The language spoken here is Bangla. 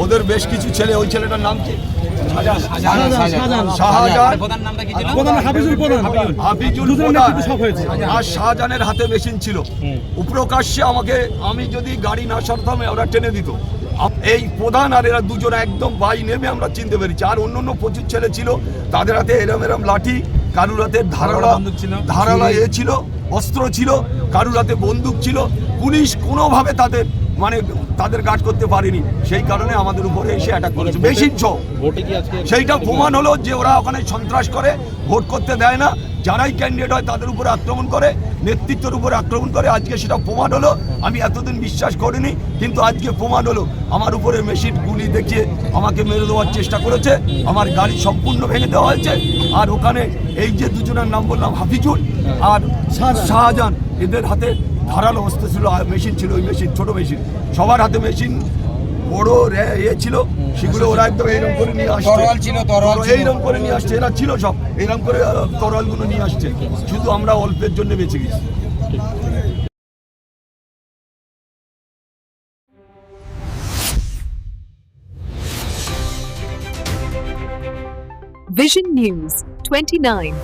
ওদের বেশ কিছু ছেলে, ওই ছেলেটার নাম কি? হাফিজুল আর শাহজাহানের হাতে মেশিন ছিল। প্রকাশ্যে আমাকে, আমি যদি গাড়ি না সরতাম ওরা টেনে দিত। এই প্রধান আর এরা দুজনে একদম বাই নেমে আমরা চিনতে পেরেছি। আর অন্য প্রচুর ছেলে ছিল, তাদের হাতে এরম লাঠি, কারুর হাতে ধারালা ছিল, অস্ত্র ছিল, কারুর হাতে বন্দুক ছিল। পুলিশ কোনোভাবে তাদের গার্ড করতে পারেনি, সেই কারণে আমাদের উপরে এসে অ্যাটাক করেছে মেশিন সহ। সেইটা প্রমাণ হলো যে ওরা ওখানে সন্ত্রাস করে, ভোট করতে দেয় না, যারাই ক্যান্ডিডেট হয় তাদের উপরে আক্রমণ করে, নেতৃত্বের উপরে আক্রমণ করে। আজকে সেটা প্রমাণ হলো। আমি এতদিন বিশ্বাস করিনি, কিন্তু আজকে প্রমাণ হলো। আমার উপরে মেশিন গুলি দেখিয়ে আমাকে মেরে দেওয়ার চেষ্টা করেছে, আমার গাড়ি সম্পূর্ণ ভেঙে দেওয়া হয়েছে। আর ওখানে এই যে দুজনের নাম বললাম, হাফিজুল আর শাহজাহান, এদের হাতে ধারালো অস্ত্র ছিল, মেশিন ছিল, ওই মেশিন ছোট মেশিন, সবার হাতে মেশিন বড় ছিল, সেগুলো ওরা একদম এইরকম করে নিয়ে আসছে, এইরকম করে নিয়ে আসছে। এরা ছিল সব এইরকম করে তরোয়ালগুলো নিয়ে আসছে, শুধু আমরা অল্পের জন্য বেঁচে গেছি। Vision News 29